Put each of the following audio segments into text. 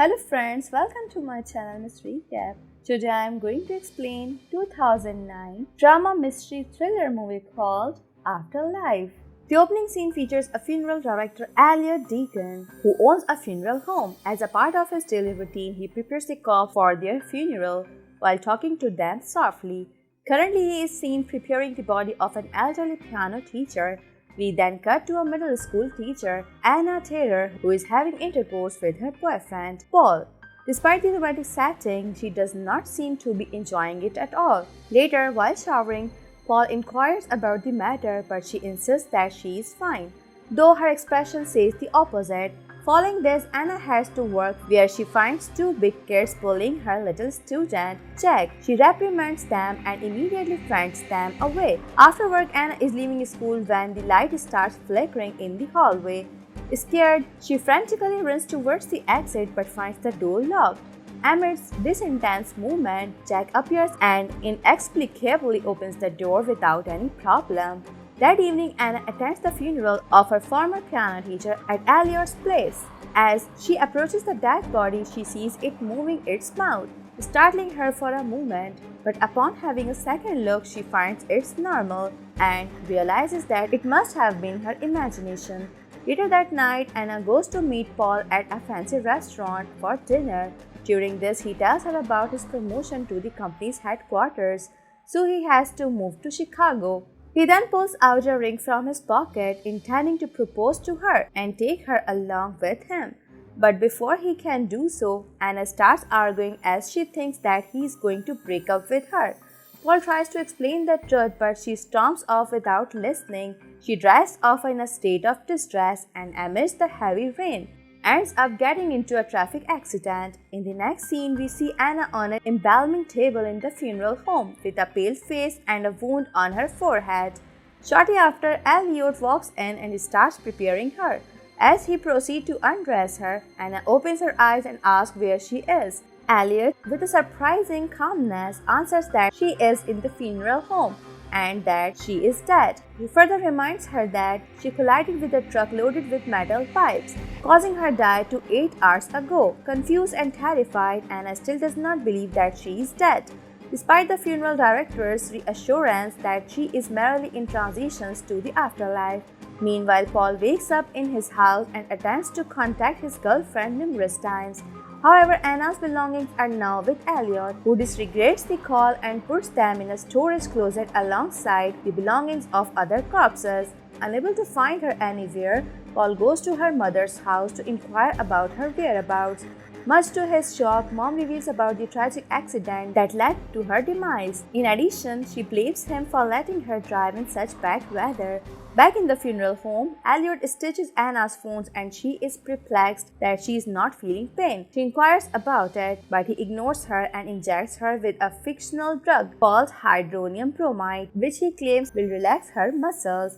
Hello friends, welcome to my channel Mystery Recap. Today I am going to explain 2009 drama mystery thriller movie called Afterlife. The opening scene features a funeral director, Elliot Deacon, who owns a funeral home. As a part of his daily routine, he prepares the couple for their funeral while talking to them softly. Currently, he is seen preparing the body of an elderly piano teacher. We then cut to a middle school teacher, Anna Taylor, who is having intercourse with her boyfriend, Paul. Despite the romantic setting, she does not seem to be enjoying it at all. Later, while showering, Paul inquires about the matter, but she insists that she is fine, though her expression says the opposite. Following this, Anna heads to work where she finds two big kids bullying her little student, Jack. She reprimands them and immediately friends them away. After work, Anna is leaving school when the light starts flickering in the hallway. Scared, she frantically runs towards the exit but finds the door locked. Amidst this intense movement, Jack appears and inexplicably opens the door without any problem. That evening, Anna attends the funeral of her former piano teacher at Elliot's place. As she approaches the dead body, she sees it moving its mouth, startling her for a moment. But upon having a second look, she finds it's normal and realizes that it must have been her imagination. Later that night, Anna goes to meet Paul at a fancy restaurant for dinner. During this, he tells her about his promotion to the company's headquarters, so he has to move to Chicago. He then pulls out a ring from his pocket, intending to propose to her and take her along with him. But before he can do so, Anna starts arguing as she thinks that he is going to break up with her. Paul tries to explain the truth, but she storms off without listening. She drives off in a state of distress and amidst the heavy rain, ends up getting into a traffic accident. In the next scene, we see Anna on an embalming table in the funeral home with a pale face and a wound on her forehead. Shortly after, Elliot walks in and starts preparing her. As he proceeds to undress her, Anna opens her eyes and asks where she is. Elliot, with a surprising calmness, answers that she is in the funeral home and that she is dead. He further reminds her that she collided with a truck loaded with metal pipes, causing her death 8 hours ago. Confused and terrified, Anna still does not believe that she is dead, despite the funeral director's reassurance that she is merely in transitions to the afterlife. Meanwhile, Paul wakes up in his house and attempts to contact his girlfriend numerous times. However, Anna's belongings are now with Elliot, who disregards the call and puts them in a storage closet alongside the belongings of other corpses. Unable to find her anywhere, Paul goes to her mother's house to inquire about her whereabouts. Much to his shock, Mom reveals about the tragic accident that led to her demise. In addition, she blames him for letting her drive in such bad weather. Back in the funeral home, Elliot stitches Anna's wounds and she is perplexed that she is not feeling pain. She inquires about it, but he ignores her and injects her with a fictional drug called hydronium bromide, which he claims will relax her muscles.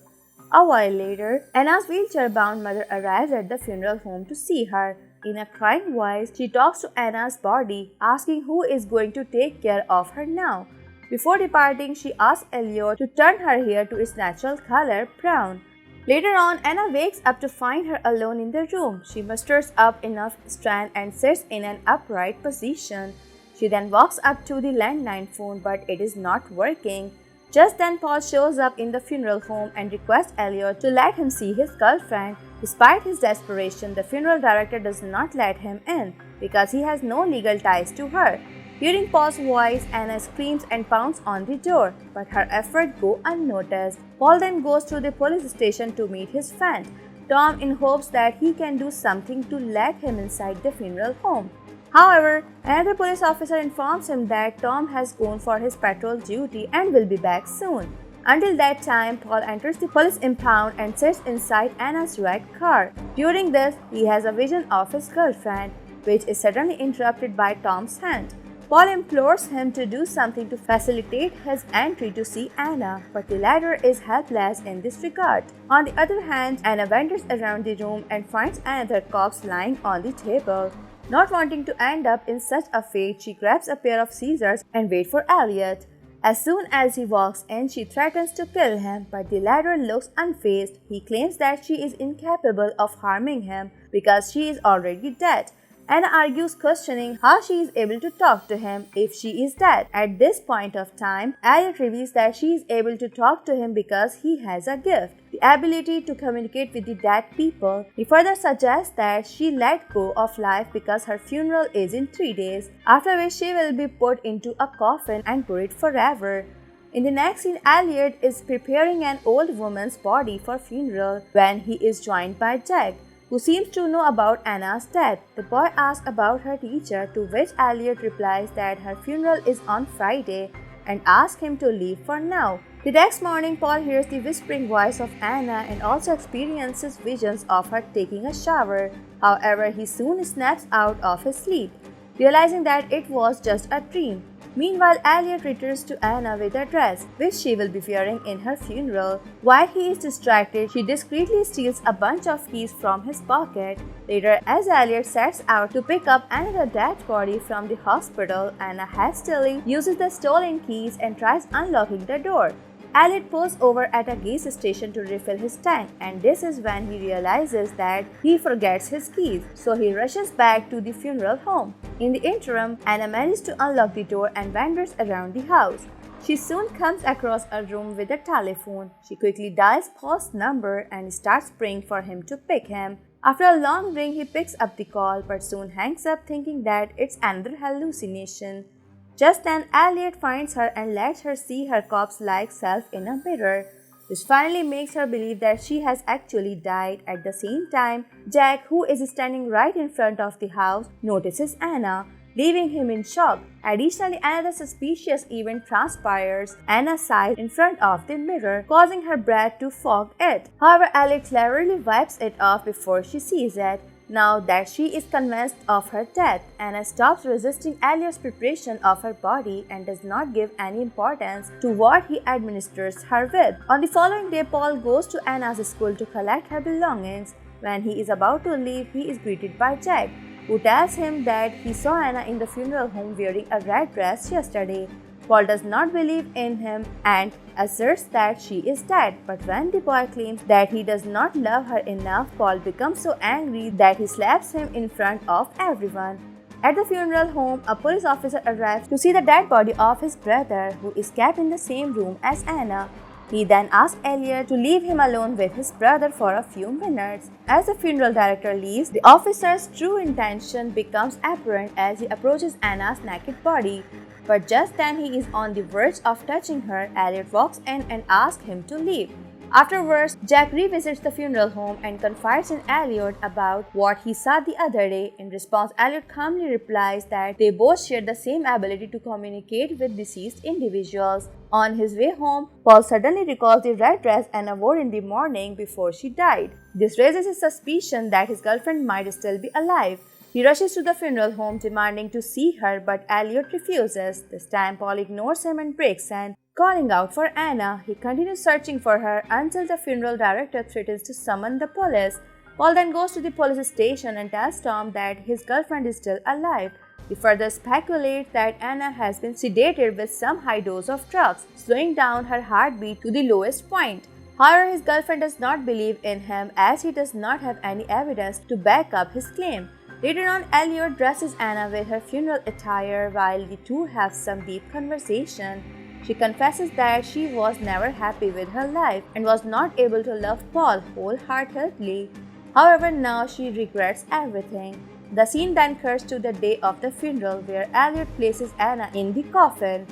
A while later, Anna's wheelchair-bound mother arrives at the funeral home to see her. In a crying voice, she talks to Anna's body, asking who is going to take care of her now. Before departing, she asks Elliot to turn her hair to its natural color, brown. Later on, Anna wakes up to find her alone in the room. She musters up enough strength and sits in an upright position. She then walks up to the landline phone, but it is not working. Just then, Paul shows up in the funeral home and requests Elliot to let him see his girlfriend. Despite his desperation, the funeral director does not let him in because he has no legal ties to her. Hearing Paul's voice, Anna screams and pounds on the door, but her efforts go unnoticed. Paul then goes to the police station to meet his friend, Tom, in hopes that he can do something to let him inside the funeral home. However, another police officer informs him that Tom has gone for his patrol duty and will be back soon. Until that time, Paul enters the police impound and sits inside Anna's red car. During this, he has a vision of his girlfriend, which is suddenly interrupted by Tom's hand. Paul implores him to do something to facilitate his entry to see Anna, but the latter is helpless in this regard. On the other hand, Anna wanders around the room and finds another corpse lying on the table. Not wanting to end up in such a fate, she grabs a pair of scissors and waits for Elliot. As soon as he walks in, she threatens to kill him, but the latter looks unfazed. He claims that she is incapable of harming him because she is already dead. Anna argues, questioning how she is able to talk to him if she is dead. At this point of time, Elliot reveals that she is able to talk to him because he has a gift, the ability to communicate with the dead people. He further suggests that she let go of life because her funeral is in 3 days, after which she will be put into a coffin and buried forever. In the next scene, Elliot is preparing an old woman's body for funeral when he is joined by Jack, who seems to know about Anna's death. The boy asks about her teacher, to which Elliot replies that her funeral is on Friday and asks him to leave for now. The next morning, Paul hears the whispering voice of Anna and also experiences visions of her taking a shower. However, he soon snaps out of his sleep, realizing that it was just a dream. Meanwhile, Elliot returns to Anna with a dress, which she will be wearing in her funeral. While he is distracted, she discreetly steals a bunch of keys from his pocket. Later, as Elliot sets out to pick up another dead body from the hospital, Anna hastily uses the stolen keys and tries unlocking the door. Elliot pulls over at a gas station to refill his tank, and this is when he realizes that he forgets his keys, so he rushes back to the funeral home. In the interim, Anna manages to unlock the door and wanders around the house. She soon comes across a room with a telephone. She quickly dials Paul's number and starts praying for him to pick him. After a long ring, he picks up the call but soon hangs up, thinking that it's another hallucination. Just then, Elliot finds her and lets her see her corpse-like self in a mirror. This finally makes her believe that she has actually died. At the same time, Jack, who is standing right in front of the house, notices Anna, leaving him in shock. Additionally, another suspicious event transpires. Anna sighs in front of the mirror, causing her breath to fog it. However, Elliot cleverly wipes it off before she sees it. Now that she is convinced of her death, Anna stops resisting Elliot's preparation of her body and does not give any importance to what he administers her with. On the following day, Paul goes to Anna's school to collect her belongings. When he is about to leave, he is greeted by Jack, who tells him that he saw Anna in the funeral home wearing a red dress yesterday. Paul does not believe in him and asserts that she is dead, but when the boy claims that he does not love her enough, Paul becomes so angry that he slaps him in front of everyone. At the funeral home, a police officer arrives to see the dead body of his brother, who is kept in the same room as Anna. He then asks Elliot to leave him alone with his brother for a few minutes. As the funeral director leaves, the officer's true intention becomes apparent as he approaches Anna's naked body. But just then he is on the verge of touching her, Elliot walks in and asks him to leave. Afterwards, Jack revisits the funeral home and confides in Elliot about what he saw the other day. In response, Elliot calmly replies that they both share the same ability to communicate with deceased individuals. On his way home, Paul suddenly recalls the red dress Anna wore in the morning before she died. This raises his suspicion that his girlfriend might still be alive. He rushes to the funeral home demanding to see her, but Elliot refuses. This time, Paul ignores him and breaks in, calling out for Anna. He continues searching for her until the funeral director threatens to summon the police. Paul then goes to the police station and tells Tom that his girlfriend is still alive. He further speculates that Anna has been sedated with some high dose of drugs, slowing down her heartbeat to the lowest point. However, his girlfriend does not believe in him as he does not have any evidence to back up his claim. Later on, Elliot dresses Anna with her funeral attire while the two have some deep conversation. She confesses that she was never happy with her life and was not able to love Paul wholeheartedly. However, now she regrets everything. The scene then cuts to the day of the funeral, where Elliot places Anna in the coffin.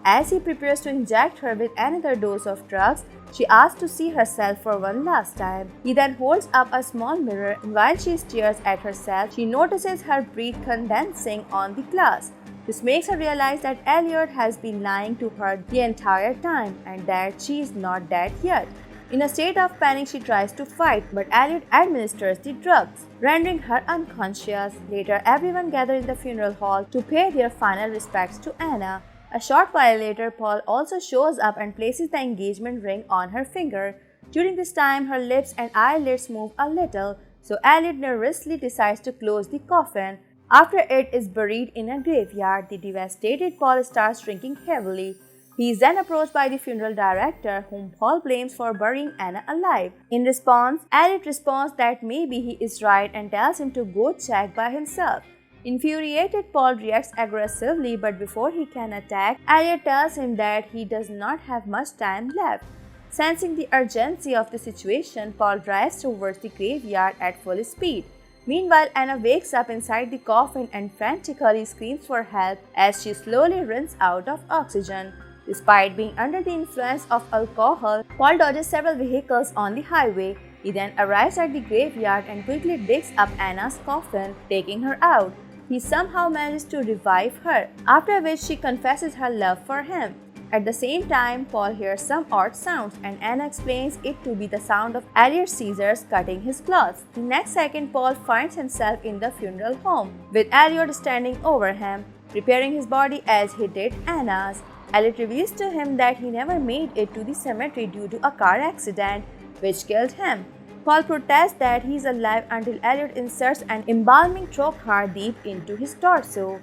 As he prepares to inject her with another dose of drugs, she asks to see herself for one last time. He then holds up a small mirror, and while she stares at herself, she notices her breath condensing on the glass. This makes her realize that Elliot has been lying to her the entire time and that she is not dead yet. In a state of panic, she tries to fight, but Elliot administers the drugs, rendering her unconscious. Later, everyone gathers in the funeral hall to pay their final respects to Anna. A short while later, Paul also shows up and places the engagement ring on her finger. During this time, her lips and eyelids move a little, so Elliot nervously decides to close the coffin. After it is buried in a graveyard, the devastated Paul starts drinking heavily. He is then approached by the funeral director, whom Paul blames for burying Anna alive. In response, Elliot responds that maybe he is right and tells him to go check by himself. Infuriated, Paul reacts aggressively, but before he can attack, Elliot tells him that he does not have much time left. Sensing the urgency of the situation, Paul drives towards the graveyard at full speed. Meanwhile, Anna wakes up inside the coffin and frantically screams for help as she slowly runs out of oxygen. Despite being under the influence of alcohol, Paul dodges several vehicles on the highway. He then arrives at the graveyard and quickly digs up Anna's coffin, taking her out. He somehow manages to revive her, after which she confesses her love for him. At the same time, Paul hears some odd sounds and Anna explains it to be the sound of Elliot's scissors cutting his clothes. The next second, Paul finds himself in the funeral home, with Elliot standing over him, preparing his body as he did Anna's. Elliot reveals to him that he never made it to the cemetery due to a car accident, which killed him. Paul protests that he is alive until Elliot inserts an embalming trocar deep into his torso.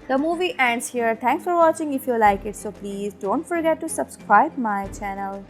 The movie ends here. Thanks for watching. If you like it, so please don't forget to subscribe my channel.